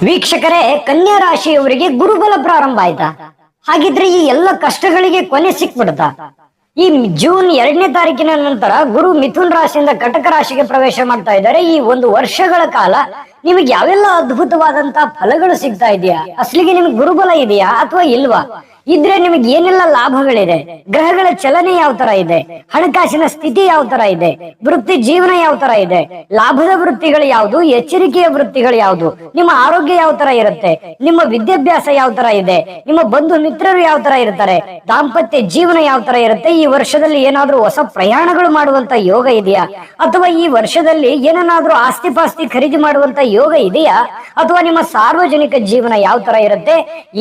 ವೀಕ್ಷಕರೇ, ಕನ್ಯಾ ರಾಶಿಯವರಿಗೆ ಗುರುಬಲ ಪ್ರಾರಂಭ ಆಯ್ತಾ? ಹಾಗಿದ್ರೆ ಈ ಎಲ್ಲ ಕಷ್ಟಗಳಿಗೆ ಕೊನೆ ಸಿಕ್ಬಿಡ್ತಾ? ಈ ಜೂನ್ 2ನೇ ತಾರೀಕಿನ ನಂತರ ಗುರು ಮಿಥುನ್ ರಾಶಿಯಿಂದ ಕಟಕ ರಾಶಿಗೆ ಪ್ರವೇಶ ಮಾಡ್ತಾ ಇದ್ದಾರೆ. ಈ ಒಂದು ವರ್ಷಗಳ ಕಾಲ ನಿಮಗೆ ಯಾವೆಲ್ಲ ಅದ್ಭುತವಾದಂತ ಫಲಗಳು ಸಿಗ್ತಾ ಇದೆಯಾ? ಅಸಲಿಗೆ ನಿಮ್ಗೆ ಗುರುಬಲ ಇದೆಯಾ ಅಥವಾ ಇಲ್ವಾ? ಇದ್ರೆ ನಿಮಗೆ ಏನೆಲ್ಲ ಲಾಭಗಳಿದೆ? ಗ್ರಹಗಳ ಚಲನೆ ಯಾವ ತರ ಇದೆ? ಹಣಕಾಸಿನ ಸ್ಥಿತಿ ಯಾವ ತರ ಇದೆ? ವೃತ್ತಿ ಜೀವನ ಯಾವ ತರ ಇದೆ? ಲಾಭದ ವೃತ್ತಿಗಳು ಯಾವುದು? ಎಚ್ಚರಿಕೆಯ ವೃತ್ತಿಗಳು ಯಾವುದು? ನಿಮ್ಮ ಆರೋಗ್ಯ ಯಾವ ತರ ಇರುತ್ತೆ? ನಿಮ್ಮ ವಿದ್ಯಾಭ್ಯಾಸ ಯಾವ ತರ ಇದೆ? ನಿಮ್ಮ ಬಂಧು ಮಿತ್ರರು ಯಾವ ತರ ಇರ್ತಾರೆ? ದಾಂಪತ್ಯ ಜೀವನ ಯಾವ ತರ ಇರುತ್ತೆ? ಈ ವರ್ಷದಲ್ಲಿ ಏನಾದ್ರೂ ಹೊಸ ಪ್ರಯಾಣಗಳು ಮಾಡುವಂತ ಯೋಗ ಇದೆಯಾ? ಅಥವಾ ಈ ವರ್ಷದಲ್ಲಿ ಏನನ್ನಾದ್ರೂ ಆಸ್ತಿ ಪಾಸ್ತಿ ಖರೀದಿ ಮಾಡುವಂತ ಯೋಗ ಇದೆಯಾ? ಅಥವಾ ನಿಮ್ಮ ಸಾರ್ವಜನಿಕ ಜೀವನ ಯಾವ ತರ ಇರುತ್ತೆ?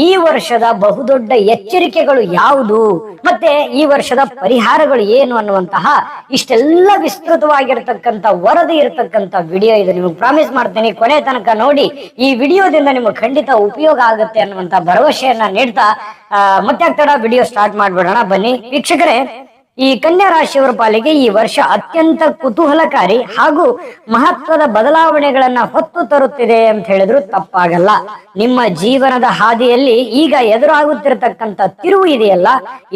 ಈ ವರ್ಷದ ಬಹುದೊಡ್ಡ ಎಚ್ಚರಿಕೆಗಳು ಯಾವುದು, ಮತ್ತೆ ಈ ವರ್ಷದ ಪರಿಹಾರಗಳು ಏನು ಅನ್ನುವಂತಹ ಇಷ್ಟೆಲ್ಲ ವಿಸ್ತೃತವಾಗಿರತಕ್ಕಂತ ವರದಿ ಇರತಕ್ಕಂತ ವಿಡಿಯೋ ಇದು. ನಿಮಗೆ ಪ್ರಾಮಿಸ್ ಮಾಡ್ತೀನಿ, ಕೊನೆ ತನಕ ನೋಡಿ. ಈ ವಿಡಿಯೋದಿಂದ ನಿಮಗೆ ಖಂಡಿತ ಉಪಯೋಗ ಆಗುತ್ತೆ ಅನ್ನುವಂತ ಭರವಸೆಯನ್ನ ನೀಡ್ತಾ ಮತ್ತೆ ತಡ ವಿಡಿಯೋ ಸ್ಟಾರ್ಟ್ ಮಾಡ್ಬಿಡೋಣ ಬನ್ನಿ ವೀಕ್ಷಕರೇ. ಈ ಕನ್ಯಾ ರಾಶಿಯವರ ಪಾಲಿಗೆ ಈ ವರ್ಷ ಅತ್ಯಂತ ಕುತೂಹಲಕಾರಿ ಹಾಗೂ ಮಹತ್ವದ ಬದಲಾವಣೆಗಳನ್ನ ಹೊತ್ತು ತರುತ್ತಿದೆ ಅಂತ ಹೇಳಿದ್ರು ತಪ್ಪಾಗಲ್ಲ. ನಿಮ್ಮ ಜೀವನದ ಹಾದಿಯಲ್ಲಿ ಈಗ ಎದುರಾಗುತ್ತಿರತಕ್ಕಂತ ತಿರುವು ಇದೆಯಲ್ಲ,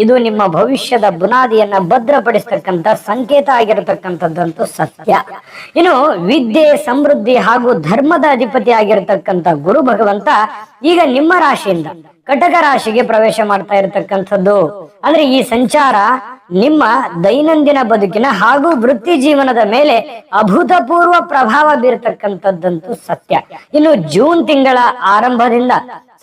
ಇದು ನಿಮ್ಮ ಭವಿಷ್ಯದ ಬುನಾದಿಯನ್ನ ಭದ್ರಪಡಿಸ್ತಕ್ಕಂತ ಸಂಕೇತ ಆಗಿರತಕ್ಕಂಥದ್ದಂತೂ ಸತ್ಯ. ಇನ್ನು ವಿದ್ಯೆ, ಸಮೃದ್ಧಿ ಹಾಗೂ ಧರ್ಮದ ಅಧಿಪತಿ ಆಗಿರತಕ್ಕಂತ ಗುರು ಭಗವಂತ ಈಗ ನಿಮ್ಮ ರಾಶಿಯಿಂದ ಕಟಕ ರಾಶಿಗೆ ಪ್ರವೇಶ ಮಾಡ್ತಾ ಇರತಕ್ಕಂಥದ್ದು. ಅಂದ್ರೆ ಈ ಸಂಚಾರ ನಿಮ್ಮ ದೈನಂದಿನ ಬದುಕಿನ ಹಾಗೂ ವೃತ್ತಿ ಜೀವನದ ಮೇಲೆ ಅಭೂತಪೂರ್ವ ಪ್ರಭಾವ ಬೀರತಕ್ಕಂಥದ್ದಂತೂ ಸತ್ಯ. ಇನ್ನು ಜೂನ್ ತಿಂಗಳ ಆರಂಭದಿಂದ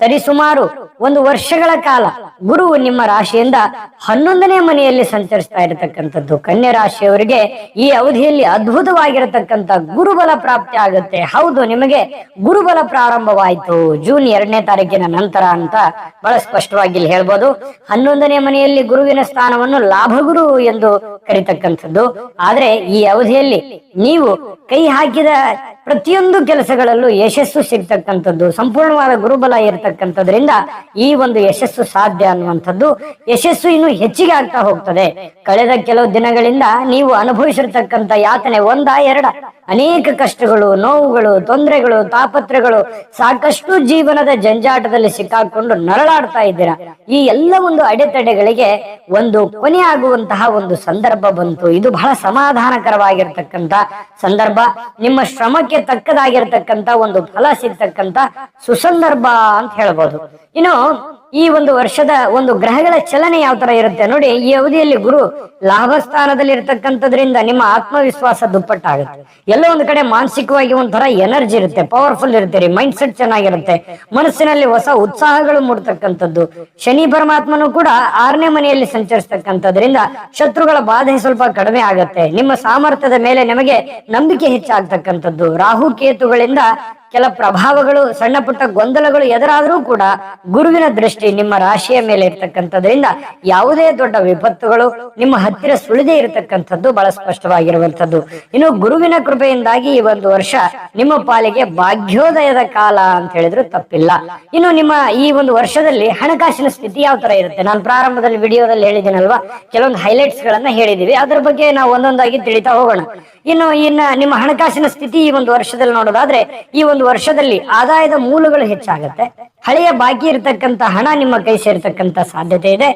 ಸರಿಸುಮಾರು 1 ವರ್ಷಗಳ ಕಾಲ ಗುರು ನಿಮ್ಮ ರಾಶಿಯಿಂದ 11ನೇ ಮನೆಯಲ್ಲಿ ಸಂಚರಿಸ್ತಾ ಇರತಕ್ಕಂಥದ್ದು. ಕನ್ಯಾ ರಾಶಿಯವರಿಗೆ ಈ ಅವಧಿಯಲ್ಲಿ ಅದ್ಭುತವಾಗಿರತಕ್ಕಂತ ಗುರುಬಲ ಪ್ರಾಪ್ತಿ ಆಗುತ್ತೆ. ಹೌದು, ನಿಮಗೆ ಗುರುಬಲ ಪ್ರಾರಂಭವಾಯಿತು ಜೂನ್ 2ನೇ ತಾರೀಕಿನ ನಂತರ ಅಂತ ಬಹಳ ಸ್ಪಷ್ಟವಾಗಿ ಇಲ್ಲಿ ಹೇಳ್ಬೋದು. 11ನೇ ಮನೆಯಲ್ಲಿ ಗುರುವಿನ ಸ್ಥಾನವನ್ನು ಲಾಭಗುರು ಎಂದು ಕರೀತಕ್ಕಂಥದ್ದು. ಆದ್ರೆ ಈ ಅವಧಿಯಲ್ಲಿ ನೀವು ಕೈ ಹಾಕಿದ ಪ್ರತಿಯೊಂದು ಕೆಲಸಗಳಲ್ಲೂ ಯಶಸ್ಸು ಸಿಗ್ತಕ್ಕಂಥದ್ದು, ಸಂಪೂರ್ಣವಾದ ಗುರುಬಲ ಇರತಕ್ಕಂಥದ್ರಿಂದ ಈ ಒಂದು ಯಶಸ್ಸು ಸಾಧ್ಯ ಅನ್ನುವಂಥದ್ದು. ಯಶಸ್ಸು ಇನ್ನು ಹೆಚ್ಚಿಗೆ ಆಗ್ತಾ ಹೋಗ್ತದೆ. ಕಳೆದ ಕೆಲವು ದಿನಗಳಿಂದ ನೀವು ಅನುಭವಿಸಿರ್ತಕ್ಕಂಥ ಯಾತನೆ ಒಂದ ಎರಡ, ಅನೇಕ ಕಷ್ಟಗಳು, ನೋವುಗಳು, ತೊಂದರೆಗಳು, ತಾಪತ್ರಗಳು, ಸಾಕಷ್ಟು ಜೀವನದ ಜಂಜಾಟದಲ್ಲಿ ಸಿಕ್ಕಾಕೊಂಡು ನರಳಾಡ್ತಾ ಇದ್ದೀರಾ. ಈ ಎಲ್ಲ ಒಂದು ಅಡೆತಡೆಗಳಿಗೆ ಒಂದು ಕೊನೆ ಆಗುವಂತಹ ಒಂದು ಸಂದರ್ಭ ಬಂತು. ಇದು ಬಹಳ ಸಮಾಧಾನಕರವಾಗಿರ್ತಕ್ಕಂಥ ಸಂದರ್ಭ. ನಿಮ್ಮ ಶ್ರಮಕ್ಕೆ ತಕ್ಕದಾಗಿರ್ತಕ್ಕಂಥ ಒಂದು ಫಲ ಸಿಗ್ತಕ್ಕಂಥ ಸುಸಂದರ್ಭ ಅಂತ ಹೇಳ್ಬೋದು. ಇನ್ನು ಈ ಒಂದು ವರ್ಷದ ಒಂದು ಗ್ರಹಗಳ ಚಲನೆ ಯಾವ ತರ ಇರುತ್ತೆ ನೋಡಿ. ಈ ಅವಧಿಯಲ್ಲಿ ಗುರು ಲಾಭ ಸ್ಥಾನದಲ್ಲಿ ಇರ್ತಕ್ಕಂಥದ್ರಿಂದ ನಿಮ್ಮ ಆತ್ಮವಿಶ್ವಾಸ ದುಪ್ಪಟ್ಟಾಗುತ್ತೆ. ಎಲ್ಲೋ ಒಂದು ಕಡೆ ಮಾನಸಿಕವಾಗಿ ಒಂಥರ ಎನರ್ಜಿ ಇರುತ್ತೆ, ಪವರ್ಫುಲ್ ಇರ್ತೀರಿ, ಮೈಂಡ್ ಸೆಟ್ ಚೆನ್ನಾಗಿರುತ್ತೆ, ಮನಸ್ಸಿನಲ್ಲಿ ಹೊಸ ಉತ್ಸಾಹಗಳು ಮೂಡ್ತಕ್ಕಂಥದ್ದು. ಶನಿ ಪರಮಾತ್ಮನು ಕೂಡ 6ನೇ ಮನೆಯಲ್ಲಿ ಸಂಚರಿಸ್ತಕ್ಕಂಥದ್ರಿಂದ ಶತ್ರುಗಳ ಬಾಧೆ ಸ್ವಲ್ಪ ಕಡಿಮೆ ಆಗತ್ತೆ. ನಿಮ್ಮ ಸಾಮರ್ಥ್ಯದ ಮೇಲೆ ನಿಮಗೆ ನಂಬಿಕೆ ಹೆಚ್ಚಾಗ್ತಕ್ಕಂಥದ್ದು. ರಾಹು ಕೇತುಗಳಿಂದ ಕೆಲ ಪ್ರಭಾವಗಳು, ಸಣ್ಣ ಪುಟ್ಟ ಗೊಂದಲಗಳು ಎದುರಾದ್ರೂ ಕೂಡ ಗುರುವಿನ ದೃಷ್ಟಿ ನಿಮ್ಮ ರಾಶಿಯ ಮೇಲೆ ಇರ್ತಕ್ಕಂಥದ್ರಿಂದ ಯಾವುದೇ ದೊಡ್ಡ ವಿಪತ್ತುಗಳು ನಿಮ್ಮ ಹತ್ತಿರ ಸುಳಿದೇ ಇರತಕ್ಕಂಥದ್ದು ಬಹಳ ಸ್ಪಷ್ಟವಾಗಿರುವಂತದ್ದು. ಇನ್ನು ಗುರುವಿನ ಕೃಪೆಯಿಂದಾಗಿ ಈ ಒಂದು ವರ್ಷ ನಿಮ್ಮ ಪಾಲಿಗೆ ಭಾಗ್ಯೋದಯದ ಕಾಲ ಅಂತ ಹೇಳಿದ್ರು ತಪ್ಪಿಲ್ಲ. ಇನ್ನು ನಿಮ್ಮ ಈ ಒಂದು ವರ್ಷದಲ್ಲಿ ಹಣಕಾಸಿನ ಸ್ಥಿತಿ ಯಾವ ತರ ಇರುತ್ತೆ? ನಾನು ಪ್ರಾರಂಭದಲ್ಲಿ ವಿಡಿಯೋದಲ್ಲಿ ಹೇಳಿದ್ದೀನಲ್ವಾ, ಕೆಲವೊಂದು ಹೈಲೈಟ್ಸ್ ಗಳನ್ನ ಹೇಳಿದೀವಿ, ಅದ್ರ ಬಗ್ಗೆ ನಾವು ಒಂದೊಂದಾಗಿ ತಿಳಿತಾ ಹೋಗೋಣ. ಇನ್ನು ನಿಮ್ಮ ಹಣಕಾಸಿನ ಸ್ಥಿತಿ ಈ ಒಂದು ವರ್ಷದಲ್ಲಿ ನೋಡೋದಾದ್ರೆ, ಈ ಒಂದು ವರ್ಷದಲ್ಲಿ ಆದಾಯದ ಮೂಲಗಳು ಹೆಚ್ಚಾಗುತ್ತೆ. ಹಳೆಯ ಬಾಕಿ ಇರತಕ್ಕಂತ ಹಣ ನಿಮ್ಮ ಕೈ ಸೇರ್ತಕ್ಕಂತ ಸಾಧ್ಯತೆ ಇದೆ.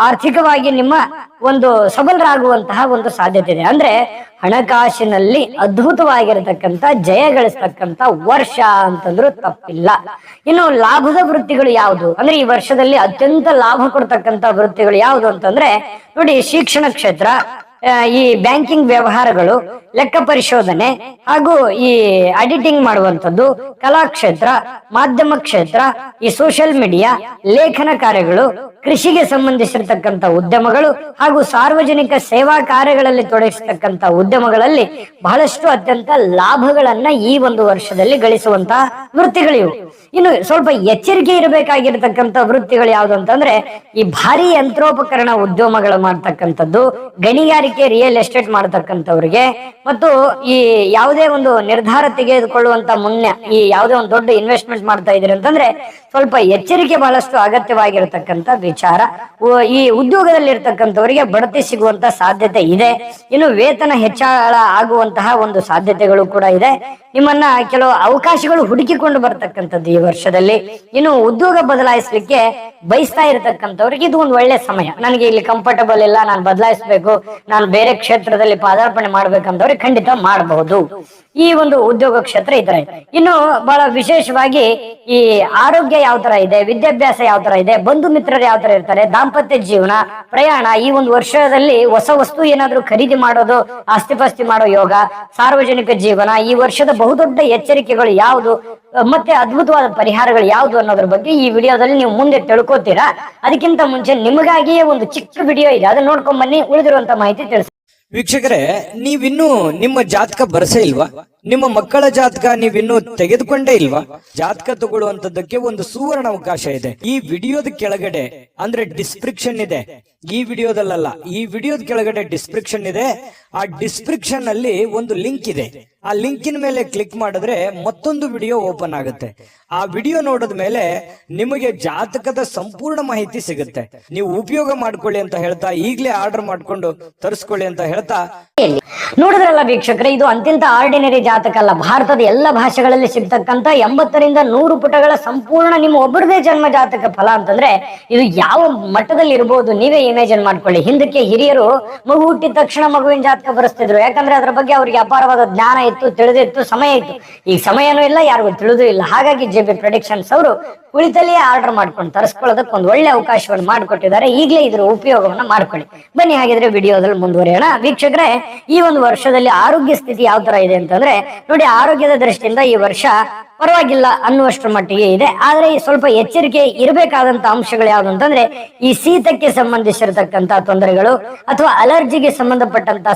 ಆರ್ಥಿಕವಾಗಿ ನಿಮ್ಮ ಒಂದು ಸಬಲರಾಗುವಂತಹ ಒಂದು ಸಾಧ್ಯತೆ ಇದೆ. ಅಂದ್ರೆ ಹಣಕಾಸಿನಲ್ಲಿ ಅದ್ಭುತವಾಗಿರತಕ್ಕಂತ ಜಯ ಗಳಿಸ್ತಕ್ಕಂತ ವರ್ಷ ಅಂತಂದ್ರೂ ತಪ್ಪಿಲ್ಲ. ಇನ್ನು ಲಾಭದ ವೃತ್ತಿಗಳು ಯಾವುದು ಅಂದ್ರೆ, ಈ ವರ್ಷದಲ್ಲಿ ಅತ್ಯಂತ ಲಾಭ ಕೊಡ್ತಕ್ಕಂತ ವೃತ್ತಿಗಳು ಯಾವುದು ಅಂತಂದ್ರೆ ನೋಡಿ, ಶಿಕ್ಷಣ ಕ್ಷೇತ್ರ, ಈ ಬ್ಯಾಂಕಿಂಗ್ ವ್ಯವಹಾರಗಳು, ಲೆಕ್ಕ ಪರಿಶೋಧನೆ ಹಾಗೂ ಈ ಅಡಿಟಿಂಗ್ ಮಾಡುವಂಥದ್ದು, ಕಲಾಕ್ಷೇತ್ರ, ಮಾಧ್ಯಮ ಕ್ಷೇತ್ರ, ಈ ಸೋಷಿಯಲ್ ಮೀಡಿಯಾ, ಲೇಖನ ಕಾರ್ಯಗಳು, ಕೃಷಿಗೆ ಸಂಬಂಧಿಸಿರ್ತಕ್ಕಂಥ ಉದ್ಯಮಗಳು ಹಾಗೂ ಸಾರ್ವಜನಿಕ ಸೇವಾ ಕಾರ್ಯಗಳಲ್ಲಿ ತೊಡಗಿಸತಕ್ಕಂಥ ಉದ್ಯಮಗಳಲ್ಲಿ ಬಹಳಷ್ಟು ಅತ್ಯಂತ ಲಾಭಗಳನ್ನ ಈ ಒಂದು ವರ್ಷದಲ್ಲಿ ಗಳಿಸುವಂತಹ ವೃತ್ತಿಗಳಿವು. ಇನ್ನು ಸ್ವಲ್ಪ ಎಚ್ಚರಿಕೆ ಇರಬೇಕಾಗಿರ್ತಕ್ಕಂಥ ವೃತ್ತಿಗಳು ಯಾವುದು ಅಂತಂದ್ರೆ, ಈ ಭಾರಿ ಯಂತ್ರೋಪಕರಣ ಉದ್ಯಮಗಳು ಮಾಡ್ತಕ್ಕಂಥದ್ದು, ಗಣಿಗಾರಿಕೆ ಕೈಗಾರಿಕೆ ರಿಯಲ್ ಎಸ್ಟೇಟ್ ಮಾಡತಕ್ಕಂಥವ್ರಿಗೆ ಮತ್ತು ಈ ಯಾವುದೇ ಒಂದು ನಿರ್ಧಾರ ತೆಗೆದುಕೊಳ್ಳುವಂತ ಮುನ್ನ ಈ ಯಾವುದೇ ಒಂದು ದೊಡ್ಡ ಇನ್ವೆಸ್ಟ್ಮೆಂಟ್ ಮಾಡ್ತಾ ಇದ್ದೀರಿ ಅಂತಂದ್ರೆ ಸ್ವಲ್ಪ ಎಚ್ಚರಿಕೆ ಬಹಳಷ್ಟು ಅಗತ್ಯವಾಗಿರತಕ್ಕಂತ ವಿಚಾರ. ಈ ಉದ್ಯೋಗದಲ್ಲಿ ಇರ್ತಕ್ಕಂಥವರಿಗೆ ಬಡ್ತಿ ಸಿಗುವಂತ ಸಾಧ್ಯತೆ ಇದೆ. ಇನ್ನು ವೇತನ ಹೆಚ್ಚಳ ಆಗುವಂತಹ ಒಂದು ಸಾಧ್ಯತೆಗಳು ಕೂಡ ಇದೆ. ನಿಮ್ಮನ್ನ ಕೆಲವು ಅವಕಾಶಗಳು ಹುಡುಕಿಕೊಂಡು ಬರ್ತಕ್ಕಂಥದ್ದು ಈ ವರ್ಷದಲ್ಲಿ. ಇನ್ನು ಉದ್ಯೋಗ ಬದಲಾಯಿಸಲಿಕ್ಕೆ ಬಯಸ್ತಾ ಇರತಕ್ಕಂಥವ್ರಿಗೆ ಇದು ಒಂದು ಒಳ್ಳೆ ಸಮಯ. ನನಗೆ ಇಲ್ಲಿ ಕಂಫರ್ಟಬಲ್ ಇಲ್ಲ, ನಾನು ಬದಲಾಯಿಸಬೇಕು, ನಾನು ಬೇರೆ ಕ್ಷೇತ್ರದಲ್ಲಿ ಪಾದಾರ್ಪಣೆ ಮಾಡ್ಬೇಕಂತವ್ರಿಗೆ ಖಂಡಿತ ಮಾಡಬಹುದು. ಈ ಒಂದು ಉದ್ಯೋಗ ಕ್ಷೇತ್ರ ಈ ತರ ಇದೆ. ಇನ್ನು ಬಹಳ ವಿಶೇಷವಾಗಿ ಈ ಆರೋಗ್ಯ ಯಾವ ತರ ಇದೆ, ವಿದ್ಯಾಭ್ಯಾಸ ಯಾವ ತರ ಇದೆ, ಬಂಧು ಮಿತ್ರರು ಯಾವ ತರ ಇರ್ತಾರೆ, ದಾಂಪತ್ಯ ಜೀವನ, ಪ್ರಯಾಣ, ಈ ಒಂದು ವರ್ಷದಲ್ಲಿ ಹೊಸ ವಸ್ತು ಏನಾದ್ರೂ ಖರೀದಿ ಮಾಡೋದು, ಆಸ್ತಿಪಾಸ್ತಿ ಮಾಡೋ ಯೋಗ, ಸಾರ್ವಜನಿಕ ಜೀವನ, ಈ ವರ್ಷದ ಬಹುದೊಡ್ಡ ಎಚ್ಚರಿಕೆಗಳು ಯಾವುದು ಮತ್ತೆ ಅದ್ಭುತವಾದ ಪರಿಹಾರಗಳು ಯಾವುದು ಅನ್ನೋದ್ರ ಬಗ್ಗೆ ಈ ವಿಡಿಯೋದಲ್ಲಿ ನೀವು ಮುಂದೆ ತಿಳ್ಕೊತೀರಾ. ಅದಕ್ಕಿಂತ ಮುಂಚೆ ನಿಮಗಾಗಿಯೇ ಒಂದು ಚಿಕ್ಕ ವಿಡಿಯೋ ಇದೆ, ಅದನ್ನ ನೋಡ್ಕೊಂಡ್ ಬನ್ನಿ. ಉಳಿದಿರುವಂತ ಮಾಹಿತಿ ತಿಳಿಸಿ. ವೀಕ್ಷಕರೇ, ನೀವಿನ್ನೂ ನಿಮ್ಮ ಜಾತಕ ಬರಸೇ ಇಲ್ವಾ? ನಿಮ್ಮ ಮಕ್ಕಳ ಜಾತಕ ನೀವಿನ್ನೂ ತೆಗೆದುಕೊಂಡೇ ಇಲ್ವಾ? ಜಾತಕ ತಗೊಳ್ಳುವಂತದ್ದಕ್ಕೆ ಒಂದು ಸುವರ್ಣ ಅವಕಾಶ ಇದೆ. ಈ ವಿಡಿಯೋದ ಕೆಳಗಡೆ ಅಂದ್ರೆ ಡಿಸ್ಕ್ರಿಪ್ಷನ್ ಇದೆ, ಈ ವಿಡಿಯೋದಲ್ಲ, ಈ ವಿಡಿಯೋದ ಕೆಳಗಡೆ ಡಿಸ್ಕ್ರಿಪ್ಷನ್ ಇದೆ. ಆ ಡಿಸ್ಕ್ರಿಪ್ಷನ್ ಅಲ್ಲಿ ಒಂದು ಲಿಂಕ್ ಇದೆ. ಆ ಲಿಂಕಿನ ಮೇಲೆ ಕ್ಲಿಕ್ ಮಾಡಿದ್ರೆ ಮತ್ತೊಂದು ವಿಡಿಯೋ ಓಪನ್ ಆಗುತ್ತೆ. ಆ ವಿಡಿಯೋ ನೋಡಿದ ಮೇಲೆ ನಿಮಗೆ ಜಾತಕದ ಸಂಪೂರ್ಣ ಮಾಹಿತಿ ಸಿಗುತ್ತೆ. ನೀವು ಉಪಯೋಗ ಮಾಡ್ಕೊಳ್ಳಿ ಅಂತ ಹೇಳ್ತಾ, ಈಗಲೇ ಆರ್ಡರ್ ಮಾಡ್ಕೊಂಡು ತರಿಸ್ಕೊಳ್ಳಿ ಅಂತ ಹೇಳ್ತಾ. ನೋಡಿದ್ರಲ್ಲ ವೀಕ್ಷಕರೇ, ಇದು ಅತ್ಯಂತ ಆರ್ಡಿನರಿ ಜಾತಕ ಅಲ್ಲ. ಭಾರತದ ಎಲ್ಲ ಭಾಷೆಗಳಲ್ಲಿ ಸಿಗ್ತಕ್ಕಂತ 80 ರಿಂದ 100 ಪುಟಗಳ ಸಂಪೂರ್ಣ ನಿಮ್ಮ ಒಬ್ಬರದೇ ಜನ್ಮ ಜಾತಕ ಫಲ ಅಂತಂದ್ರೆ ಇದು ಯಾವ ಮಟ್ಟದಲ್ಲಿ ಇರಬಹುದು ನೀವೇ ಇಮೇಜಿನ್ ಮಾಡ್ಕೊಳ್ಳಿ. ಹಿಂದಕ್ಕೆ ಹಿರಿಯರು ಮಗು ಹುಟ್ಟಿದ ತಕ್ಷಣ ಮಗುವಿನ ಜಾತಕ ಬರೆಸ್ತಿದ್ರು, ಯಾಕಂದ್ರೆ ಅದ್ರ ಬಗ್ಗೆ ಅವರಿಗೆ ಅಪಾರವಾದ ಜ್ಞಾನ ಇತ್ತು, ತಿಳಿದಿತ್ತು, ಸಮಯ ಇತ್ತು. ಈಗ ಸಮಯನೂ ಇಲ್ಲ, ಯಾರಿಗೂ ತಿಳಿದು ಇಲ್ಲ. ಹಾಗಾಗಿ JB ಪ್ರೆಡಿಕ್ಷನ್ಸ್ ಅವರು ಕುಳಿತಲ್ಲೇ ಆರ್ಡರ್ ಮಾಡ್ಕೊಂಡು ತರಿಸ್ಕೊಳ್ಳೋದಕ್ಕೆ ಒಂದು ಒಳ್ಳೆ ಅವಕಾಶವನ್ನು ಮಾಡಿಕೊಟ್ಟಿದ್ದಾರೆ. ಈಗಲೇ ಇದ್ರ ಉಪಯೋಗವನ್ನ ಮಾಡ್ಕೊಳ್ಳಿ. ಬನ್ನಿ ಹಾಗಿದ್ರೆ ವಿಡಿಯೋದಲ್ಲಿ ಮುಂದುವರಿಯೋಣ. ವೀಕ್ಷಕರೇ, ಈ ಒಂದು ವರ್ಷದಲ್ಲಿ ಆರೋಗ್ಯ ಸ್ಥಿತಿ ಯಾವ ತರ ಇದೆ ಅಂತಂದ್ರೆ ನೋಡಿ, ಆರೋಗ್ಯದ ದೃಷ್ಟಿಯಿಂದ ಈ ವರ್ಷ ಪರವಾಗಿಲ್ಲ ಅನ್ನುವಷ್ಟರ ಮಟ್ಟಿಗೆ ಇದೆ. ಆದ್ರೆ ಸ್ವಲ್ಪ ಎಚ್ಚರಿಕೆ ಇರಬೇಕಾದಂತ ಅಂಶಗಳು ಯಾವ್ದು ಅಂತಂದ್ರೆ ಈ ಶೀತಕ್ಕೆ ಸಂಬಂಧಿಸಿರತಕ್ಕಂತ ತೊಂದರೆಗಳು ಅಥವಾ ಅಲರ್ಜಿಗೆ ಸಂಬಂಧಪಟ್ಟಂತ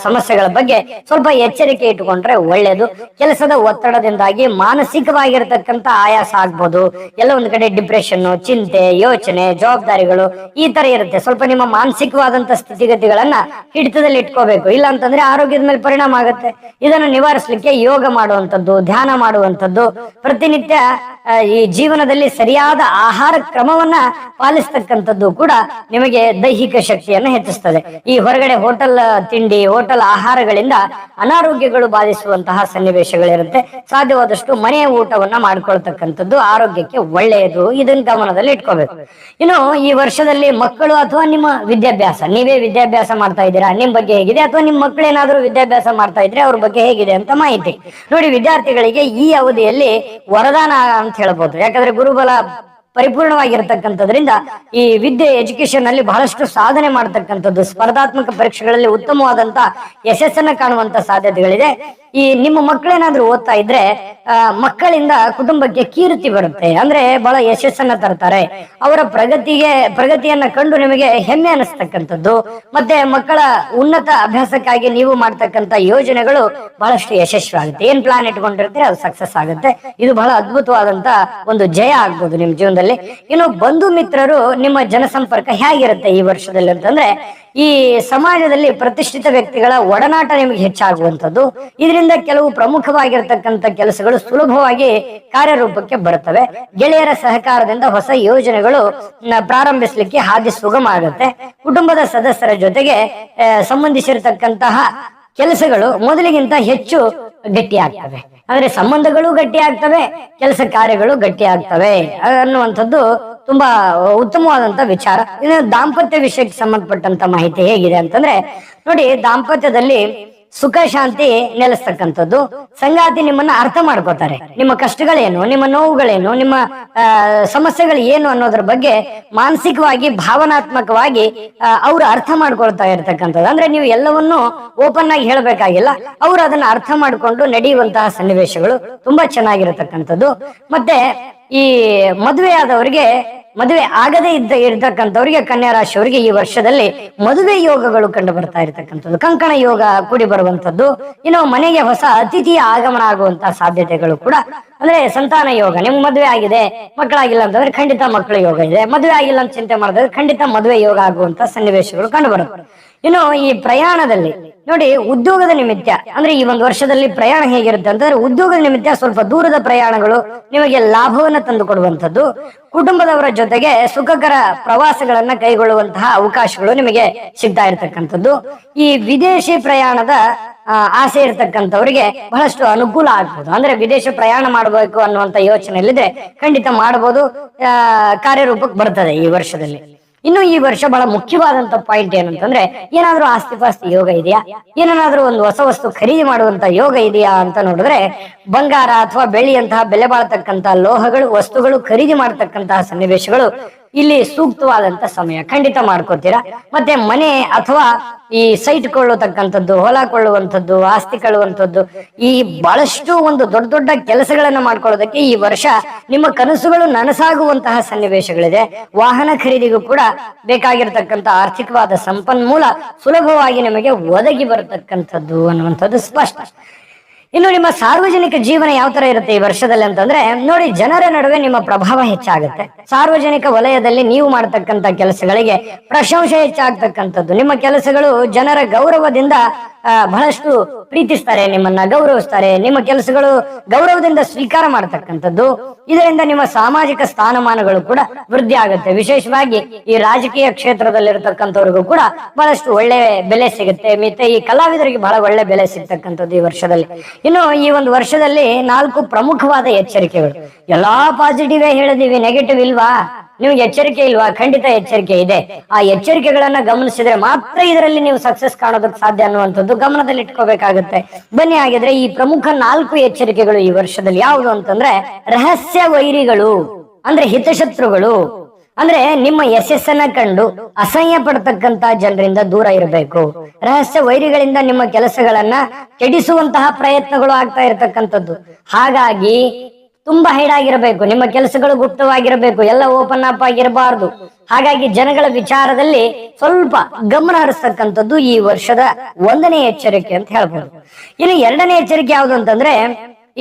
ಸಮಸ್ಯೆಗಳ ಬಗ್ಗೆ ಸ್ವಲ್ಪ ಎಚ್ಚರಿಕೆ ಇಟ್ಟುಕೊಂಡ್ರೆ ಒಳ್ಳೇದು. ಕೆಲಸದ ಒತ್ತಡದಿಂದಾಗಿ ಮಾನಸಿಕವಾಗಿರತಕ್ಕಂತ ಆಯಾಸ ಆಗ್ಬೋದು, ಎಲ್ಲ ಒಂದು ಕಡೆ ಡಿಪ್ರೆಷನ್, ಚಿಂತೆ, ಯೋಚನೆ, ಜವಾಬ್ದಾರಿಗಳು ಈ ತರ ಇರುತ್ತೆ. ಸ್ವಲ್ಪ ನಿಮ್ಮ ಮಾನಸಿಕವಾದಂತ ಸ್ಥಿತಿಗತಿಗಳನ್ನ ಹಿಡಿತದಲ್ಲಿ ಇಟ್ಕೋಬೇಕು, ಇಲ್ಲ ಅಂತಂದ್ರೆ ಆರೋಗ್ಯದ ಮೇಲೆ ಪರಿಣಾಮ ಆಗುತ್ತೆ. ಇದನ್ನು ನಿವಾರಿಸಲಿಕ್ಕೆ ಯೋಗ ಮಾಡುವಂತದ್ದು, ಧ್ಯಾನ ಮಾಡುವಂತದ್ದು, ಪ್ರತಿನಿತ್ಯ ಈ ಜೀವನದಲ್ಲಿ ಸರಿಯಾದ ಆಹಾರ ಕ್ರಮವನ್ನ ಪಾಲಿಸ್ತಕ್ಕಂಥದ್ದು ಕೂಡ ನಿಮಗೆ ದೈಹಿಕ ಶಕ್ತಿಯನ್ನು ಹೆಚ್ಚಿಸ್ತದೆ. ಈ ಹೊರಗಡೆ ಹೋಟೆಲ್ ತಿಂಡಿ, ಹೋಟೆಲ್ ಆಹಾರಗಳಿಂದ ಅನಾರೋಗ್ಯಗಳು ಬಾಧಿಸುವಂತಹ ಸನ್ನಿವೇಶಗಳಿರುತ್ತೆ. ಸಾಧ್ಯವಾದಷ್ಟು ಮನೆಯ ಊಟವನ್ನ ಮಾಡ್ಕೊಳ್ತಕ್ಕಂಥದ್ದು ಆರೋಗ್ಯಕ್ಕೆ ಒಳ್ಳೆಯದು. ಇದನ್ನ ಗಮನದಲ್ಲಿ ಇಟ್ಕೋಬೇಕು. ಇನ್ನು ಈ ವರ್ಷದಲ್ಲಿ ಮಕ್ಕಳು ಅಥವಾ ನಿಮ್ಮ ವಿದ್ಯಾಭ್ಯಾಸ, ನೀವೇ ವಿದ್ಯಾಭ್ಯಾಸ ಮಾಡ್ತಾ ಇದ್ದೀರಾ, ನಿಮ್ ಬಗ್ಗೆ ಹೇಗಿದೆ, ಅಥವಾ ನಿಮ್ಮ ಮಕ್ಕಳೇನಾದ್ರೂ ವಿದ್ಯಾಭ್ಯಾಸ ಮಾಡ್ತಾ ಇದ್ರೆ ಅವ್ರ ಬಗ್ಗೆ ಹೇಗಿದೆ ಅಂತ ಮಾಹಿತಿ ನೋಡಿ. ವಿದ್ಯಾರ್ಥಿಗಳಿಗೆ ಈ ಅವಧಿಯಲ್ಲಿ ವರದಾನ ಅಂತ ಹೇಳ್ಬೋದು. ಯಾಕಂದ್ರೆ ಗುರುಬಲ ಪರಿಪೂರ್ಣವಾಗಿರ್ತಕ್ಕಂಥದ್ರಿಂದ ಈ ವಿದ್ಯೆ ಎಜುಕೇಶನ್ ಅಲ್ಲಿ ಬಹಳಷ್ಟು ಸಾಧನೆ ಮಾಡತಕ್ಕಂಥದ್ದು, ಸ್ಪರ್ಧಾತ್ಮಕ ಪರೀಕ್ಷೆಗಳಲ್ಲಿ ಉತ್ತಮವಾದಂತ ಯಶಸ್ಸನ್ನ ಕಾಣುವಂತ ಸಾಧ್ಯತೆಗಳಿದೆ. ಈ ನಿಮ್ಮ ಮಕ್ಕಳೇನಾದ್ರೂ ಓದ್ತಾ ಇದ್ರೆ ಮಕ್ಕಳಿಂದ ಕುಟುಂಬಕ್ಕೆ ಕೀರ್ತಿ ಬರುತ್ತೆ, ಅಂದ್ರೆ ಬಹಳ ಯಶಸ್ಸನ್ನ ತರ್ತಾರೆ. ಅವರ ಪ್ರಗತಿಯನ್ನ ಕಂಡು ನಿಮಗೆ ಹೆಮ್ಮೆ ಅನಿಸ್ತಕ್ಕಂಥದ್ದು. ಮತ್ತೆ ಮಕ್ಕಳ ಉನ್ನತ ಅಭ್ಯಾಸಕ್ಕಾಗಿ ನೀವು ಮಾಡ್ತಕ್ಕಂಥ ಯೋಜನೆಗಳು ಬಹಳಷ್ಟು ಯಶಸ್ವಿ ಆಗುತ್ತೆ. ಏನ್ ಪ್ಲಾನ್ ಇಟ್ಕೊಂಡಿರ್ತೀರಿ ಅದು ಸಕ್ಸಸ್ ಆಗುತ್ತೆ. ಇದು ಬಹಳ ಅದ್ಭುತವಾದಂತ ಒಂದು ಜಯ ಆಗ್ಬೋದು ನಿಮ್ ಜೀವನದಲ್ಲಿ. ಇನ್ನು ಬಂಧು ಮಿತ್ರರು, ನಿಮ್ಮ ಜನಸಂಪರ್ಕ ಹೇಗಿರುತ್ತೆ ಈ ವರ್ಷದಲ್ಲಿ ಅಂತಂದ್ರೆ ಈ ಸಮಾಜದಲ್ಲಿ ಪ್ರತಿಷ್ಠಿತ ವ್ಯಕ್ತಿಗಳ ಒಡನಾಟ ನಿಮಗೆ ಹೆಚ್ಚಾಗುವಂಥದ್ದು. ಇದರಿಂದ ಕೆಲವು ಪ್ರಮುಖವಾಗಿರ್ತಕ್ಕಂಥ ಕೆಲಸಗಳು ಸುಲಭವಾಗಿ ಕಾರ್ಯರೂಪಕ್ಕೆ ಬರುತ್ತವೆ. ಗೆಳೆಯರ ಸಹಕಾರದಿಂದ ಹೊಸ ಯೋಜನೆಗಳು ಪ್ರಾರಂಭಿಸಲಿಕ್ಕೆ ಹಾದಿ ಸುಗಮ ಆಗುತ್ತೆ. ಕುಟುಂಬದ ಸದಸ್ಯರ ಜೊತೆಗೆ ಸಂಬಂಧಿಸಿರತಕ್ಕಂತಹ ಕೆಲಸಗಳು ಮೊದಲಿಗಿಂತ ಹೆಚ್ಚು ಗಟ್ಟಿ ಆಗ್ತವೆ. ಅಂದ್ರೆ ಸಂಬಂಧಗಳು ಗಟ್ಟಿ ಆಗ್ತವೆ, ಕೆಲಸ ಕಾರ್ಯಗಳು ಗಟ್ಟಿ ಆಗ್ತವೆ ಅನ್ನುವಂಥದ್ದು ತುಂಬಾ ಉತ್ತಮವಾದಂತ ವಿಚಾರ. ಇನ್ನು ದಾಂಪತ್ಯ ವಿಷಯಕ್ಕೆ ಸಂಬಂಧಪಟ್ಟಂತ ಮಾಹಿತಿ ಹೇಗಿದೆ ಅಂತಂದ್ರೆ ನೋಡಿ, ದಾಂಪತ್ಯದಲ್ಲಿ ಸುಖ ಶಾಂತಿ ನೆಲೆಸ್ತಕ್ಕಂಥದ್ದು. ಸಂಗಾತಿ ನಿಮ್ಮನ್ನ ಅರ್ಥ ಮಾಡ್ಕೋತಾರೆ. ನಿಮ್ಮ ಕಷ್ಟಗಳೇನು, ನಿಮ್ಮ ನೋವುಗಳೇನು, ನಿಮ್ಮ ಸಮಸ್ಯೆಗಳು ಏನು ಅನ್ನೋದ್ರ ಬಗ್ಗೆ ಮಾನಸಿಕವಾಗಿ, ಭಾವನಾತ್ಮಕವಾಗಿ ಅವ್ರು ಅರ್ಥ ಮಾಡ್ಕೊಳ್ತಾ ಇರ್ತಕ್ಕಂಥದ್ದು. ಅಂದ್ರೆ ನೀವು ಎಲ್ಲವನ್ನೂ ಓಪನ್ ಆಗಿ ಹೇಳ್ಬೇಕಾಗಿಲ್ಲ, ಅವ್ರು ಅದನ್ನ ಅರ್ಥ ಮಾಡ್ಕೊಂಡು ನಡೆಯುವಂತಹ ಸನ್ನಿವೇಶಗಳು ತುಂಬಾ ಚೆನ್ನಾಗಿರತಕ್ಕಂಥದ್ದು. ಮತ್ತೆ ಈ ಮದುವೆ ಆದವರಿಗೆ, ಮದುವೆ ಆಗದೇ ಇರ್ತಕ್ಕಂಥವ್ರಿಗೆ, ಕನ್ಯಾ ರಾಶಿಯವರಿಗೆ ಈ ವರ್ಷದಲ್ಲಿ ಮದುವೆ ಯೋಗಗಳು ಕಂಡು ಬರ್ತಾ ಇರತಕ್ಕಂಥದ್ದು. ಕಂಕಣ ಯೋಗ ಕೂಡಿ ಬರುವಂತದ್ದು. ಇನ್ನು ಮನೆಗೆ ಹೊಸ ಅತಿಥಿಯ ಆಗಮನ ಆಗುವಂತಹ ಸಾಧ್ಯತೆಗಳು ಕೂಡ. ಅಂದ್ರೆ ಸಂತಾನ ಯೋಗ, ನಿಮ್ಗೆ ಮದುವೆ ಆಗಿದೆ, ಮಕ್ಕಳಾಗಿಲ್ಲ ಅಂತಂದ್ರೆ ಖಂಡಿತ ಮಕ್ಕಳ ಯೋಗ ಇದೆ. ಮದುವೆ ಆಗಿಲ್ಲ ಅಂತ ಚಿಂತೆ ಮಾಡಿದ್ರೆ ಖಂಡಿತ ಮದುವೆ ಯೋಗ ಆಗುವಂತ ಸನ್ನಿವೇಶಗಳು ಕಂಡು ಬರುತ್ತೆ. ಇನ್ನು ಈ ಪ್ರಯಾಣದಲ್ಲಿ ನೋಡಿ, ಉದ್ಯೋಗದ ನಿಮಿತ್ತ ಅಂದ್ರೆ ಈ ಒಂದು ವರ್ಷದಲ್ಲಿ ಪ್ರಯಾಣ ಹೇಗಿರುತ್ತೆ ಅಂತಂದ್ರೆ, ಉದ್ಯೋಗದ ನಿಮಿತ್ತ ಸ್ವಲ್ಪ ದೂರದ ಪ್ರಯಾಣಗಳು ನಿಮಗೆ ಲಾಭವನ್ನ ತಂದು ಕೊಡುವಂಥದ್ದು, ಕುಟುಂಬದವರ ಜೊತೆಗೆ ಸುಖಕರ ಪ್ರವಾಸಗಳನ್ನ ಕೈಗೊಳ್ಳುವಂತಹ ಅವಕಾಶಗಳು ನಿಮಗೆ ಸಿಗ್ತಾ ಇರತಕ್ಕಂಥದ್ದು. ಈ ವಿದೇಶಿ ಪ್ರಯಾಣದ ಆಸೆ ಇರ್ತಕ್ಕಂಥವ್ರಿಗೆ ಬಹಳಷ್ಟು ಅನುಕೂಲ ಆಗ್ಬೋದು. ಅಂದ್ರೆ ವಿದೇಶ ಪ್ರಯಾಣ ಮಾಡಬೇಕು ಅನ್ನುವಂತ ಯೋಚನೆಯಲ್ಲಿದ್ರೆ ಖಂಡಿತ ಮಾಡಬಹುದು, ಕಾರ್ಯರೂಪಕ್ಕೆ ಬರ್ತದೆ ಈ ವರ್ಷದಲ್ಲಿ. ಇನ್ನು ಈ ವರ್ಷ ಬಹಳ ಮುಖ್ಯವಾದಂತ ಪಾಯಿಂಟ್ ಏನಂತಂದ್ರೆ, ಏನಾದ್ರೂ ಆಸ್ತಿ ಪಾಸ್ತಿ ಯೋಗ ಇದೆಯಾ, ಏನಾದ್ರೂ ಒಂದು ಹೊಸ ವಸ್ತು ಖರೀದಿ ಮಾಡುವಂತ ಯೋಗ ಇದೆಯಾ ಅಂತ ನೋಡಿದ್ರೆ, ಬಂಗಾರ ಅಥವಾ ಬೆಳ್ಳಿಯಂತಹ ಬೆಲೆ ಬಾಳತಕ್ಕಂತ ಲೋಹಗಳು ವಸ್ತುಗಳು ಖರೀದಿ ಮಾಡತಕ್ಕಂತಹ ಸನ್ನಿವೇಶಗಳು ಇಲ್ಲಿ ಸೂಕ್ತವಾದಂತ ಸಮಯ. ಖಂಡಿತ ಮಾಡ್ಕೋತೀರಾ. ಮತ್ತೆ ಮನೆ ಅಥವಾ ಈ ಸೈಟ್ ಕೊಳ್ಳತಕ್ಕಂಥದ್ದು, ಹೊಲ ಕೊಳ್ಳುವಂಥದ್ದು, ಆಸ್ತಿ ಕೊಳ್ಳುವಂಥದ್ದು, ಈ ಬಹಳಷ್ಟು ಒಂದು ದೊಡ್ಡ ದೊಡ್ಡ ಕೆಲಸಗಳನ್ನ ಮಾಡ್ಕೊಳ್ಳೋದಕ್ಕೆ ಈ ವರ್ಷ ನಿಮ್ಮ ಕನಸುಗಳು ನನಸಾಗುವಂತಹ ಸನ್ನಿವೇಶಗಳಿದೆ. ವಾಹನ ಖರೀದಿಗೂ ಕೂಡ ಬೇಕಾಗಿರ್ತಕ್ಕಂಥ ಆರ್ಥಿಕವಾದ ಸಂಪನ್ಮೂಲ ಸುಲಭವಾಗಿ ನಿಮಗೆ ಒದಗಿ ಬರತಕ್ಕಂಥದ್ದು ಅನ್ನುವಂಥದ್ದು ಸ್ಪಷ್ಟ. ಇನ್ನು ನಿಮ್ಮ ಸಾರ್ವಜನಿಕ ಜೀವನ ಯಾವ ತರ ಇರುತ್ತೆ ಈ ವರ್ಷದಲ್ಲಿ ಅಂತಂದ್ರೆ, ನೋಡಿ, ಜನರ ನಡುವೆ ನಿಮ್ಮ ಪ್ರಭಾವ ಹೆಚ್ಚಾಗುತ್ತೆ. ಸಾರ್ವಜನಿಕ ವಲಯದಲ್ಲಿ ನೀವು ಮಾಡತಕ್ಕಂತ ಕೆಲಸಗಳಿಗೆ ಪ್ರಶಂಸೆ ಹೆಚ್ಚಾಗ್ತಕ್ಕಂಥದ್ದು. ನಿಮ್ಮ ಕೆಲಸಗಳು ಜನರ ಗೌರವದಿಂದ ಬಹಳಷ್ಟು ಪ್ರೀತಿಸ್ತಾರೆ, ನಿಮ್ಮನ್ನ ಗೌರವಿಸ್ತಾರೆ. ನಿಮ್ಮ ಕೆಲಸಗಳು ಗೌರವದಿಂದ ಸ್ವೀಕಾರ ಮಾಡತಕ್ಕಂಥದ್ದು. ಇದರಿಂದ ನಿಮ್ಮ ಸಾಮಾಜಿಕ ಸ್ಥಾನಮಾನಗಳು ಕೂಡ ವೃದ್ಧಿ ಆಗುತ್ತೆ. ವಿಶೇಷವಾಗಿ ಈ ರಾಜಕೀಯ ಕ್ಷೇತ್ರದಲ್ಲಿರತಕ್ಕಂಥವ್ರಿಗೂ ಕೂಡ ಬಹಳಷ್ಟು ಒಳ್ಳೆ ಬೆಲೆ ಸಿಗುತ್ತೆ. ಮತ್ತೆ ಈ ಕಲಾವಿದರಿಗೆ ಬಹಳ ಒಳ್ಳೆ ಬೆಲೆ ಸಿಗ್ತಕ್ಕಂಥದ್ದು ಈ ವರ್ಷದಲ್ಲಿ. ಇನ್ನು ಈ ಒಂದು ವರ್ಷದಲ್ಲಿ 4 ಪ್ರಮುಖವಾದ ಎಚ್ಚರಿಕೆಗಳು. ಎಲ್ಲಾ ಪಾಸಿಟಿವ್ ಹೇಳಿದೀವಿ, ನೆಗೆಟಿವ್ ಇಲ್ವಾ? ನಿಮ್ಗೆ ಎಚ್ಚರಿಕೆ ಇಲ್ವಾ? ಖಂಡಿತ ಎಚ್ಚರಿಕೆ ಇದೆ. ಆ ಎಚ್ಚರಿಕೆಗಳನ್ನ ಗಮನಿಸಿದ್ರೆ ಮಾತ್ರ ಇದರಲ್ಲಿ ನೀವು ಸಕ್ಸಸ್ ಕಾಣೋದಕ್ಕೆ ಸಾಧ್ಯ ಅನ್ನುವಂಥದ್ದು ಗಮನದಲ್ಲಿ ಇಟ್ಕೋಬೇಕಾಗುತ್ತೆ. ಬನ್ನಿ ಹಾಗಿದ್ರೆ ಈ ಪ್ರಮುಖ 4 ಎಚ್ಚರಿಕೆಗಳು ಈ ವರ್ಷದಲ್ಲಿ ಯಾವುದು ಅಂತಂದ್ರೆ, ರಹಸ್ಯ ವೈರಿಗಳು ಅಂದ್ರೆ ಹಿತಶತ್ರುಗಳು, ಅಂದ್ರೆ ನಿಮ್ಮ ಯಶಸ್ಸನ್ನ ಕಂಡು ಅಸಹ್ಯ ಪಡ್ತಕ್ಕಂತ ಜನರಿಂದ ದೂರ ಇರಬೇಕು. ರಹಸ್ಯ ವೈರಿಗಳಿಂದ ನಿಮ್ಮ ಕೆಲಸಗಳನ್ನ ಕೆಡಿಸುವಂತಹ ಪ್ರಯತ್ನಗಳು ಆಗ್ತಾ ಇರತಕ್ಕಂಥದ್ದು. ಹಾಗಾಗಿ ತುಂಬಾ ಹೈಡ್ ಆಗಿರಬೇಕು, ನಿಮ್ಮ ಕೆಲಸಗಳು ಗುಪ್ತವಾಗಿರಬೇಕು, ಎಲ್ಲ ಓಪನ್ ಅಪ್ ಆಗಿರಬಾರ್ದು. ಹಾಗಾಗಿ ಜನಗಳ ವಿಚಾರದಲ್ಲಿ ಸ್ವಲ್ಪ ಗಮನ ಹರಿಸ್ತಕ್ಕಂಥದ್ದು ಈ ವರ್ಷದ 1ನೇ ಎಚ್ಚರಿಕೆ ಅಂತ ಹೇಳ್ಬೋದು. ಇನ್ನು 2ನೇ ಎಚ್ಚರಿಕೆ ಯಾವುದು ಅಂತಂದ್ರೆ,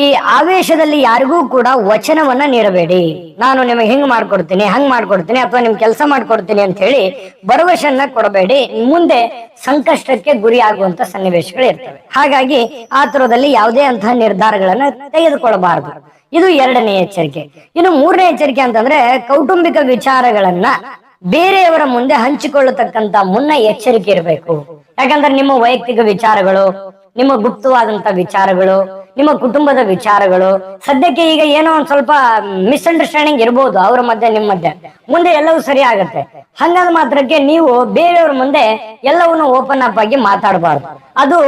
ಈ ಆವೇಶದಲ್ಲಿ ಯಾರಿಗೂ ಕೂಡ ವಚನವನ್ನ ನೀಡಬೇಡಿ. ನಾನು ನಿಮಗೆ ಹಿಂಗ್ ಮಾಡ್ಕೊಡ್ತೀನಿ, ಹಂಗ್ ಮಾಡ್ಕೊಡ್ತೀನಿ, ಅಥವಾ ನಿಮ್ ಕೆಲಸ ಮಾಡ್ಕೊಡ್ತೀನಿ ಅಂತ ಹೇಳಿ ಭರವಸೆಯನ್ನ ಕೊಡಬೇಡಿ. ಮುಂದೆ ಸಂಕಷ್ಟಕ್ಕೆ ಗುರಿ ಆಗುವಂತ ಸನ್ನಿವೇಶಗಳು ಇರ್ತವೆ. ಹಾಗಾಗಿ ಆ ತರದಲ್ಲಿ ಯಾವುದೇ ಅಂತಹ ನಿರ್ಧಾರಗಳನ್ನ ತೆಗೆದುಕೊಳ್ಳಬಾರದು. ಇದು 2ನೇ ಎಚ್ಚರಿಕೆ. ಇನ್ನು 3ನೇ ಎಚ್ಚರಿಕೆ ಅಂತಂದ್ರೆ, ಕೌಟುಂಬಿಕ ವಿಚಾರಗಳನ್ನ ಬೇರೆಯವರ ಮುಂದೆ ಹಂಚಿಕೊಳ್ಳತಕ್ಕಂತ ಮುನ್ನ ಎಚ್ಚರಿಕೆ ಇರಬೇಕು. ಯಾಕಂದ್ರೆ ನಿಮ್ಮ ವೈಯಕ್ತಿಕ ವಿಚಾರಗಳು, ನಿಮ್ಮ ಗುಪ್ತವಾದಂತ ವಿಚಾರಗಳು, ನಿಮ್ಮ ಕುಟುಂಬದ ವಿಚಾರಗಳು, ಸದ್ಯಕ್ಕೆ ಈಗ ಏನೋ ಒಂದ್ ಸ್ವಲ್ಪ ಮಿಸ್ಅಂಡರ್ಸ್ಟ್ಯಾಂಡಿಂಗ್ ಇರ್ಬೋದು ಅವ್ರ ಮಧ್ಯೆ ನಿಮ್ಮ ಮಧ್ಯೆ, ಮುಂದೆ ಎಲ್ಲವೂ ಸರಿ ಆಗತ್ತೆ. ಹಂಗಾದ ಮಾತ್ರಕ್ಕೆ ನೀವು ಬೇರೆಯವ್ರ ಮುಂದೆ ಎಲ್ಲವನ್ನು ಓಪನ್ ಅಪ್ ಆಗಿ ಮಾತಾಡಬಾರ್ದು. ಅದು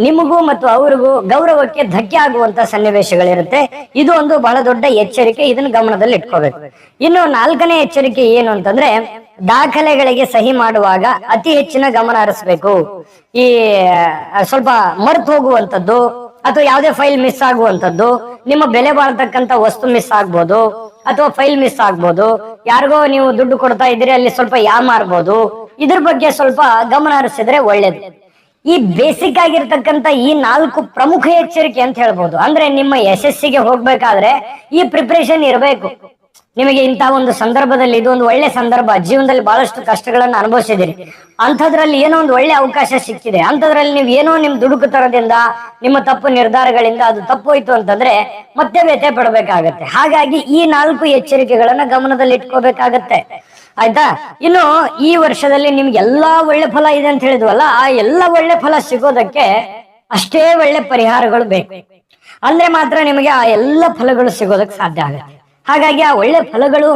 ನಿಮಗೂ ಮತ್ತು ಅವ್ರಿಗೂ ಗೌರವಕ್ಕೆ ಧಕ್ಕೆ ಆಗುವಂತ ಸನ್ನಿವೇಶಗಳಿರುತ್ತೆ. ಇದು ಒಂದು ಬಹಳ ದೊಡ್ಡ ಎಚ್ಚರಿಕೆ, ಇದನ್ನ ಗಮನದಲ್ಲಿ ಇಟ್ಕೋಬೇಕು. ಇನ್ನು 4ನೇ ಎಚ್ಚರಿಕೆ ಏನು ಅಂತಂದ್ರೆ, ದಾಖಲೆಗಳಿಗೆ ಸಹಿ ಮಾಡುವಾಗ ಅತಿ ಹೆಚ್ಚಿನ ಗಮನ ಹರಿಸಬೇಕು. ಈ ಸ್ವಲ್ಪ ಮರೆತು ಹೋಗುವಂತದ್ದು ಅಥವಾ ಯಾವುದೇ ಫೈಲ್ ಮಿಸ್ ಆಗುವಂತದ್ದು, ನಿಮ್ಮ ಬೆಲೆ ಬಾಳ್ತಕ್ಕಂತ ವಸ್ತು ಮಿಸ್ ಆಗ್ಬೋದು, ಅಥವಾ ಫೈಲ್ ಮಿಸ್ ಆಗ್ಬೋದು, ಯಾರಿಗೋ ನೀವು ದುಡ್ಡು ಕೊಡ್ತಾ ಇದ್ದೀರಿ ಅಲ್ಲಿ ಸ್ವಲ್ಪ ಯಾಮಾರ್ಬೋದು. ಇದ್ರ ಬಗ್ಗೆ ಸ್ವಲ್ಪ ಗಮನ ಹರಿಸಿದ್ರೆ ಒಳ್ಳೇದು. ಈ ಬೇಸಿಕ್ ಆಗಿರ್ತಕ್ಕಂತ ಈ 4 ಪ್ರಮುಖ ಎಚ್ಚರಿಕೆ ಅಂತ ಹೇಳ್ಬೋದು. ಅಂದ್ರೆ ನಿಮ್ಮ ಯಶಸ್ಸಿಗೆ ಹೋಗ್ಬೇಕಾದ್ರೆ ಈ ಪ್ರಿಪರೇಷನ್ ಇರಬೇಕು. ನಿಮಗೆ ಇಂತಹ ಒಂದು ಸಂದರ್ಭದಲ್ಲಿ ಇದು ಒಂದು ಒಳ್ಳೆ ಸಂದರ್ಭ, ಜೀವನದಲ್ಲಿ ಬಹಳಷ್ಟು ಕಷ್ಟಗಳನ್ನ ಅನುಭವಿಸಿದಿರಿ, ಅಂಥದ್ರಲ್ಲಿ ಏನೋ ಒಂದು ಒಳ್ಳೆ ಅವಕಾಶ ಸಿಕ್ಕಿದೆ, ಅಂಥದ್ರಲ್ಲಿ ನೀವು ಏನೋ ನಿಮ್ ದುಡುಕುತನದಿಂದ, ನಿಮ್ಮ ತಪ್ಪು ನಿರ್ಧಾರಗಳಿಂದ ಅದು ತಪ್ಪೋಯ್ತು ಅಂತಂದ್ರೆ ಮತ್ತೆ ವ್ಯಥೆ ಪಡ್ಬೇಕಾಗತ್ತೆ. ಹಾಗಾಗಿ ಈ 4 ಎಚ್ಚರಿಕೆಗಳನ್ನ ಗಮನದಲ್ಲಿ ಇಟ್ಕೋಬೇಕಾಗತ್ತೆ. ಆಯ್ತಾ? ಇನ್ನು ಈ ವರ್ಷದಲ್ಲಿ ನಿಮ್ಗೆ ಎಲ್ಲಾ ಒಳ್ಳೆ ಫಲ ಇದೆ ಅಂತ ಹೇಳಿದ್ವಲ್ಲ, ಆ ಎಲ್ಲ ಒಳ್ಳೆ ಫಲ ಸಿಗೋದಕ್ಕೆ ಅಷ್ಟೇ ಒಳ್ಳೆ ಪರಿಹಾರಗಳು ಬೇಕು. ಅಂದ್ರೆ ಮಾತ್ರ ನಿಮಗೆ ಆ ಎಲ್ಲ ಫಲಗಳು ಸಿಗೋದಕ್ಕೆ ಸಾಧ್ಯ ಆಗುತ್ತೆ. ಹಾಗಾಗಿ ಆ ಒಳ್ಳೆ ಫಲಗಳು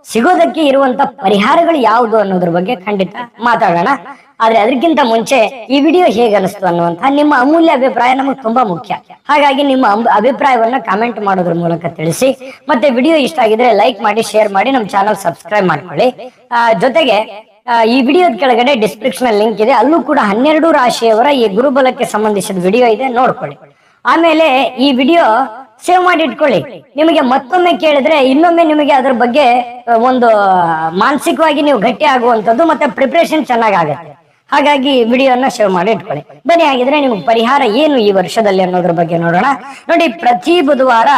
ಸಿಗೋದಕ್ಕೆ ಇರುವಂತ ಪರಿಹಾರಗಳು ಯಾವುದು ಅನ್ನೋದ್ರ ಬಗ್ಗೆ ಖಂಡಿತ ಮಾತಾಡೋಣ. ಆದ್ರೆ ಅದಕ್ಕಿಂತ ಮುಂಚೆ ಈ ವಿಡಿಯೋ ಹೇಗೆ ಅನಿಸ್ತು ಅನ್ನುವಂತ ನಿಮ್ಮ ಅಮೂಲ್ಯ ಅಭಿಪ್ರಾಯ ನಮಗೆ ತುಂಬಾ ಮುಖ್ಯ. ಹಾಗಾಗಿ ನಿಮ್ಮ ಅಭಿಪ್ರಾಯವನ್ನ ಕಾಮೆಂಟ್ ಮಾಡೋದ್ರ ಮೂಲಕ ತಿಳಿಸಿ. ಮತ್ತೆ ವಿಡಿಯೋ ಇಷ್ಟ ಆಗಿದ್ರೆ ಲೈಕ್ ಮಾಡಿ, ಶೇರ್ ಮಾಡಿ, ನಮ್ಮ ಚಾನಲ್ ಸಬ್ಸ್ಕ್ರೈಬ್ ಮಾಡ್ಕೊಳ್ಳಿ. ಜೊತೆಗೆ ಈ ವಿಡಿಯೋದ ಕೆಳಗಡೆ ಡಿಸ್ಕ್ರಿಪ್ಷನ್ ಲಿಂಕ್ ಇದೆ, ಅಲ್ಲೂ ಕೂಡ 12 ರಾಶಿಯವರ ಈ ಗುರುಬಲಕ್ಕೆ ಸಂಬಂಧಿಸಿದ ವಿಡಿಯೋ ಇದೆ, ನೋಡ್ಕೊಳ್ಳಿ. ಆಮೇಲೆ ಈ ವಿಡಿಯೋ ಸೇವ್ ಮಾಡಿ ಇಟ್ಕೊಳ್ಳಿ. ನಿಮಗೆ ಮತ್ತೊಮ್ಮೆ ಕೇಳಿದ್ರೆ ಇನ್ನೊಮ್ಮೆ ನಿಮಗೆ ಅದ್ರ ಬಗ್ಗೆ ಒಂದು ಮಾನಸಿಕವಾಗಿ ನೀವು ಗಟ್ಟಿ ಆಗುವಂತದ್ದು, ಮತ್ತೆ ಪ್ರಿಪರೇಷನ್ ಚೆನ್ನಾಗಾಗತ್ತೆ. ಹಾಗಾಗಿ ವಿಡಿಯೋನ ಸೇವ್ ಮಾಡಿ ಇಟ್ಕೊಳ್ಳಿ. ಬನ್ನಿ ಹಾಗಿದ್ರೆ ನಿಮ್ಗೆ ಪರಿಹಾರ ಏನು ಈ ವರ್ಷದಲ್ಲಿ ಅನ್ನೋದ್ರ ಬಗ್ಗೆ ನೋಡೋಣ. ನೋಡಿ, ಪ್ರತಿ ಬುಧವಾರ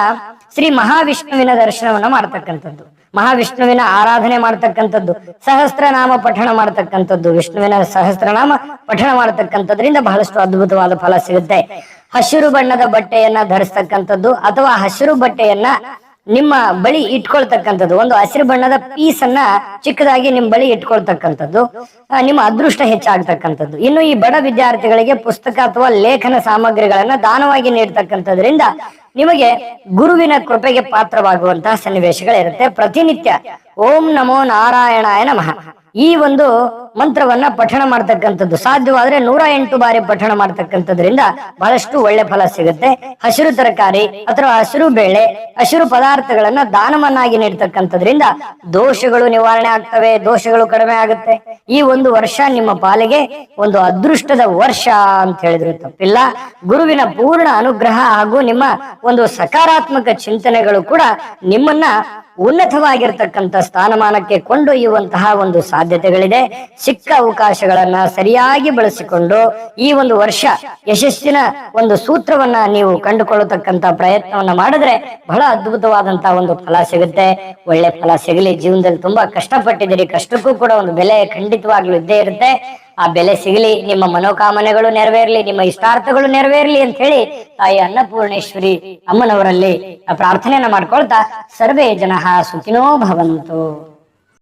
ಶ್ರೀ ಮಹಾವಿಷ್ಣುವಿನ ದರ್ಶನವನ್ನ ಮಾಡ್ತಕ್ಕಂಥದ್ದು, ಮಹಾವಿಷ್ಣುವಿನ ಆರಾಧನೆ ಮಾಡ್ತಕ್ಕಂಥದ್ದು, ಸಹಸ್ರನಾಮ ಪಠಣ ಮಾಡ್ತಕ್ಕಂಥದ್ದು. ವಿಷ್ಣುವಿನ ಸಹಸ್ರನಾಮ ಪಠಣ ಮಾಡ್ತಕ್ಕಂಥದ್ರಿಂದ ಬಹಳಷ್ಟು ಅದ್ಭುತವಾದ ಫಲ ಸಿಗುತ್ತೆ. ಹಸಿರು ಬಣ್ಣದ ಬಟ್ಟೆಯನ್ನ ಧರಿಸ್ತಕ್ಕಂಥದ್ದು ಅಥವಾ ಹಸಿರು ಬಟ್ಟೆಯನ್ನ ನಿಮ್ಮ ಬಳಿ ಇಟ್ಕೊಳ್ತಕ್ಕಂಥದ್ದು, ಒಂದು ಹಸಿರು ಬಣ್ಣದ ಪೀಸ್ ಅನ್ನ ಚಿಕ್ಕದಾಗಿ ನಿಮ್ ಬಳಿ ಇಟ್ಕೊಳ್ತಕ್ಕಂಥದ್ದು ನಿಮ್ಮ ಅದೃಷ್ಟ ಹೆಚ್ಚಾಗ್ತಕ್ಕಂಥದ್ದು. ಇನ್ನು ಈ ಬಡ ವಿದ್ಯಾರ್ಥಿಗಳಿಗೆ ಪುಸ್ತಕ ಅಥವಾ ಲೇಖನ ಸಾಮಗ್ರಿಗಳನ್ನ ದಾನವಾಗಿ ನೀಡ್ತಕ್ಕಂಥದ್ರಿಂದ ನಿಮಗೆ ಗುರುವಿನ ಕೃಪೆಗೆ ಪಾತ್ರವಾಗುವಂತಹ ಸನ್ನಿವೇಶಗಳಿರುತ್ತೆ. ಪ್ರತಿನಿತ್ಯ ಓಂ ನಮೋ ನಾರಾಯಣಾಯ ನಮಃ ಈ ಒಂದು ಮಂತ್ರವನ್ನ ಪಠಣ ಮಾಡ್ತಕ್ಕಂಥದ್ದು, ಸಾಧ್ಯವಾದ್ರೆ 108 ಬಾರಿ ಪಠಣ ಮಾಡ್ತಕ್ಕಂಥದ್ರಿಂದ ಬಹಳಷ್ಟು ಒಳ್ಳೆ ಫಲ ಸಿಗುತ್ತೆ. ಹಸಿರು ತರಕಾರಿ ಅಥವಾ ಹಸಿರು ಬೇಳೆ, ಹಸಿರು ಪದಾರ್ಥಗಳನ್ನ ದಾನವನ್ನಾಗಿ ನೀಡ್ತಕ್ಕಂಥದ್ರಿಂದ ದೋಷಗಳು ನಿವಾರಣೆ ಆಗ್ತವೆ, ದೋಷಗಳು ಕಡಿಮೆ ಆಗುತ್ತೆ. ಈ ಒಂದು ವರ್ಷ ನಿಮ್ಮ ಪಾಲಿಗೆ ಒಂದು ಅದೃಷ್ಟದ ವರ್ಷ ಅಂತ ಹೇಳಿದ್ರು ತಪ್ಪಿಲ್ಲ. ಗುರುವಿನ ಪೂರ್ಣ ಅನುಗ್ರಹ ಹಾಗೂ ನಿಮ್ಮ ಒಂದು ಸಕಾರಾತ್ಮಕ ಚಿಂತನೆಗಳು ಕೂಡ ನಿಮ್ಮನ್ನ ಉನ್ನತವಾಗಿರ್ತಕ್ಕಂಥ ಸ್ಥಾನಮಾನಕ್ಕೆ ಕೊಂಡೊಯ್ಯುವಂತಹ ಒಂದು ಸಾಧ್ಯತೆಗಳಿದೆ. ಸಿಕ್ಕ ಅವಕಾಶಗಳನ್ನ ಸರಿಯಾಗಿ ಬಳಸಿಕೊಂಡು ಈ ಒಂದು ವರ್ಷ ಯಶಸ್ಸಿನ ಒಂದು ಸೂತ್ರವನ್ನ ನೀವು ಕಂಡುಕೊಳ್ಳತಕ್ಕಂತ ಪ್ರಯತ್ನವನ್ನ ಮಾಡಿದ್ರೆ ಬಹಳ ಅದ್ಭುತವಾದಂತಹ ಒಂದು ಫಲ ಸಿಗುತ್ತೆ. ಒಳ್ಳೆ ಫಲ ಸಿಗಲಿ. ಜೀವನದಲ್ಲಿ ತುಂಬಾ ಕಷ್ಟಪಟ್ಟಿದ್ದೀರಿ, ಕಷ್ಟಕ್ಕೂ ಕೂಡ ಒಂದು ಬೆಲೆ ಖಂಡಿತವಾಗ್ಲೂ ಇದ್ದೇ ಇರುತ್ತೆ. ಆ ಬೆಲೆ ಸಿಗಲಿ, ನಿಮ್ಮ ಮನೋಕಾಮನೆಗಳು ನೆರವೇರ್ಲಿ, ನಿಮ್ಮ ಇಷ್ಟಾರ್ಥಗಳು ನೆರವೇರ್ಲಿ ಅಂತ ಹೇಳಿ ತಾಯಿ ಅನ್ನಪೂರ್ಣೇಶ್ವರಿ ಅಮ್ಮನವರಲ್ಲಿ ಪ್ರಾರ್ಥನೆಯನ್ನ ಮಾಡ್ಕೊಳ್ತಾ ಸರ್ವೇ ಜನಃ ಸುಖಿನೋ ಭವಂತು.